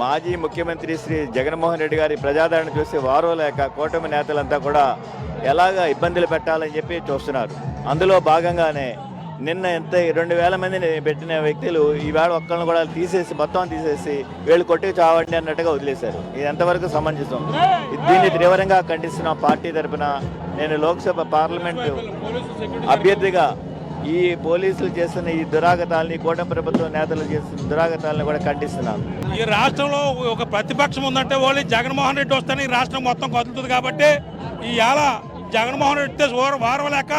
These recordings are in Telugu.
మాజీ ముఖ్యమంత్రి శ్రీ జగన్మోహన్ రెడ్డి గారి ప్రజాదరణ చూసి వారో లేక కూటమి నేతలంతా కూడా ఎలాగా ఇబ్బందులు పెట్టాలని చెప్పి చూస్తున్నారు. అందులో భాగంగానే నిన్న 2,000 మందిని పెట్టిన వ్యక్తులు ఈవేళ ఒక్కళ్ళని కూడా మొత్తం తీసేసి వీళ్ళు కొట్టి చావండి అన్నట్టుగా వదిలేశారు. ఇది ఎంతవరకు సమంజసం? దీన్ని తీవ్రంగా ఖండిస్తున్న పార్టీ తరఫున నేను లోక్సభ పార్లమెంటు అభ్యర్థిగా ఈ పోలీసులు చేస్తున్న ఈ దురాగతాలని, కూటమి ప్రభుత్వం నేతలు చేస్తున్న దురాగతాలని కూడా ఖండిస్తున్నాను. ఈ రాష్ట్రంలో ఒక ప్రతిపక్షం ఉందంటే ఓన్లీ జగన్మోహన్ రెడ్డి వస్తేనే ఈ రాష్ట్రం మొత్తం కదులుతుంది. కాబట్టి ఇవాళ జగన్మోహన్ రెడ్డి వారవలేక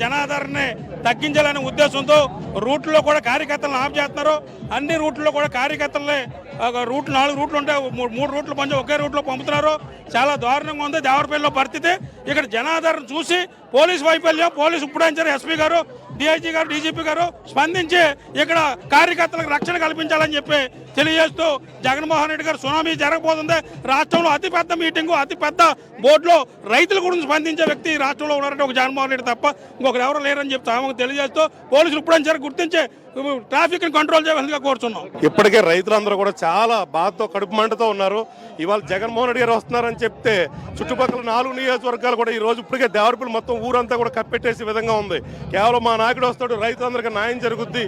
జనాదరణని తగ్గించాలనే ఉద్దేశంతో రూట్లో కూడా కార్యకర్తలను ఆఫ్ చేస్తున్నారు. అన్ని రూట్లో కూడా కార్యకర్తలనే 4 రూట్లు ఉంటాయి, 3 రూట్లు పంచి ఒకే రూట్లో పంపుతున్నారు. చాలా దారుణంగా ఉంది దేవరపల్లిలో పరిస్థితి. ఇక్కడ జనాదరణ చూసి పోలీసు వైఫల్యం, పోలీసు ఇప్పుడు ఎస్పీ గారు, డిఐజీ గారు, డీజీపీ గారు స్పందించి ఇక్కడ కార్యకర్తలకు రక్షణ కల్పించాలని చెప్పి తెలియజేస్తూ జగన్మోహన్ రెడ్డి గారు సునామీ జరగబోతుంది. రాష్ట్రంలో అతిపెద్ద మీటింగు, అతిపెద్ద బోర్డులో రైతుల గురించి స్పందించే వ్యక్తి రాష్ట్రంలో ఉన్నారంటే ఒక జగన్మోహన్ రెడ్డి తప్ప ఇంకొకరు ఎవరు లేరని చెప్తాము తెలియజేస్తూ పోలీసులు ఇప్పుడు గుర్తించి ట్రాఫిక్ ని కంట్రోల్ చేయాలని కోరుతున్నాం. ఇప్పటికే రైతులందరూ కూడా చాలా బాధతో, కడుపు మంటతో ఉన్నారు. ఇవాళ జగన్మోహన్ రెడ్డి గారు వస్తున్నారని చెప్తే చుట్టుపక్కల 4 నియోజకవర్గాలు కూడా ఈ రోజు ఇప్పటికే దేవరపల్లి మొత్తం ఊరంతా కూడా కప్పెట్టేసే విధంగా ఉంది. కేవలం మా నాయకుడు వస్తాడు, రైతులందరికీ న్యాయం జరుగుద్ది,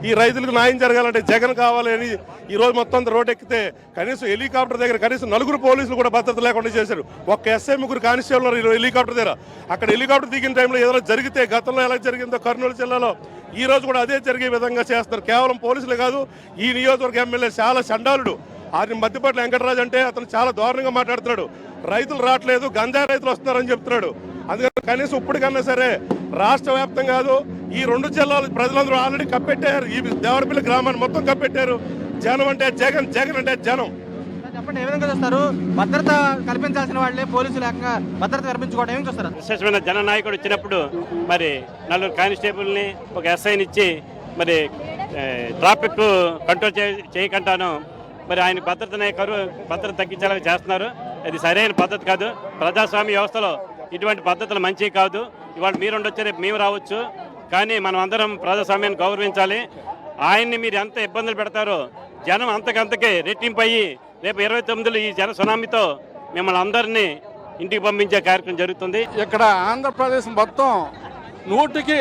ఈ రైతులకు న్యాయం జరగాలంటే జగన్ కావాలి అని ఈ రోజు మొత్తం రోడ్ ఎక్కితే కనీసం హెలికాప్టర్ దగ్గర కనీసం 4 పోలీసులు కూడా భద్రత లేకుండా చేశారు. ఒక్క ఎస్ఐ 3 కానిస్టేబుల్ హెలికాప్టర్ దగ్గర. అక్కడ హెలికాప్టర్ దిగిన టైంలో ఏదైనా జరిగితే గతంలో ఎలా జరిగిందో కర్నూలు జిల్లాలో ఈ రోజు కూడా అదే జరిగే విధంగా చేస్తారు. కేవలం పోలీసులు కాదు, ఈ నియోజకవర్గ ఎమ్మెల్యే చాలా చండాలుడు. ఆయన మధ్యపట్ల వెంకటరాజు అంటే అతను చాలా దారుణంగా మాట్లాడుతున్నాడు. రైతులు రావట్లేదు, గంజాయి రైతులు వస్తున్నారని చెప్తున్నాడు. అందుకని కనీసం ఇప్పటికన్నా సరే రాష్ట్ర వ్యాప్తం కాదు, ఈ 2 జిల్లాల ప్రజలందరూ ఆల్రెడీ కప్పెట్టారు. ఈ దేవరపల్లి గ్రామాన్ని మొత్తం కప్పెట్టారు. జనం అంటే జగన్, జగన్ అంటే జనం. చెప్పండి, ఏ విధంగా చూస్తారు? భద్రత కల్పించాల్సిన వాళ్ళే పోలీసులు ఏకంగా భద్రత కల్పించుకోవడం ఏం చూస్తారు? విశేషమైన జననాయకుడు వచ్చినప్పుడు మరి 4 కానిస్టేబుల్ని, ఒక ఎస్ఐని ఇచ్చి మరి ట్రాఫిక్ కంట్రోల్ చేయకుండాను మరి ఆయన భద్రత తగ్గించాలని చేస్తున్నారు. అది సరైన పద్ధతి కాదు. ప్రజాస్వామ్య వ్యవస్థలో ఇటువంటి పద్ధతులు మంచివి కాదు. ఇవాళ మీరు ఉండొచ్చు, రేపు మేము రావచ్చు, కానీ మనం అందరం ప్రజాస్వామ్యాన్ని గౌరవించాలి. ఆయన్ని మీరు ఎంత ఇబ్బందులు పెడతారో జనం అంతకంతకే రెట్టింపు అయ్యి రేపు 29లో ఈ జన సునామీతో మిమ్మల్ని అందరినీ ఇంటికి పంపించే కార్యక్రమం జరుగుతుంది. ఇక్కడ ఆంధ్రప్రదేశ్ మొత్తం 100కి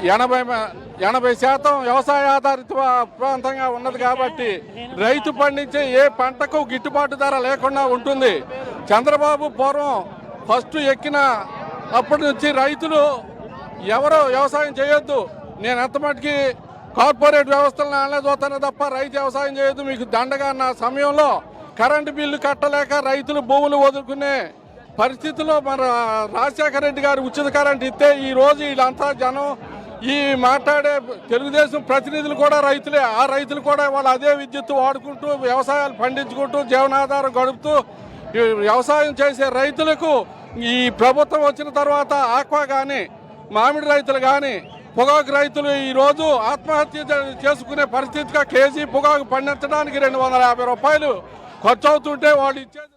80% వ్యవసాయ ఆధారిత ప్రాంతంగా ఉన్నది. కాబట్టి రైతు పండించే ఏ పంటకు గిట్టుబాటు ధర లేకుండా ఉంటుంది. చంద్రబాబు పూర్వం ఫస్ట్ ఎక్కిన అప్పటి నుంచి రైతులు ఎవరు వ్యవసాయం చేయొద్దు, నేను ఎంత మటుకి కార్పొరేట్ వ్యవస్థలను అనలేదోతానే తప్ప రైతు వ్యవసాయం చేయొద్దు, మీకు దండగా అన్న సమయంలో కరెంటు బిల్లు కట్టలేక రైతులు భూములు వదులుకునే పరిస్థితిలో మన రాజశేఖర రెడ్డి గారు ఉచిత కరెంట్ ఇస్తే ఈ రోజు వీళ్ళంతా జనం, ఈ మాట్లాడే తెలుగుదేశం ప్రతినిధులు కూడా రైతులే. ఆ రైతులు కూడా వాళ్ళు అదే విద్యుత్ వాడుకుంటూ వ్యవసాయాలు పండించుకుంటూ జీవనాధారం గడుపుతూ వ్యవసాయం చేసే రైతులకు ఈ ప్రభుత్వం వచ్చిన తర్వాత ఆక్వా కానీ, మామిడి రైతులు కానీ, పొగాకు రైతులు ఈరోజు ఆత్మహత్య చేసుకునే పరిస్థితిగా కేజీ పొగాకు పండించడానికి 250 రూపాయలు ఖర్చు అవుతుంటే వాళ్ళు ఇచ్చేది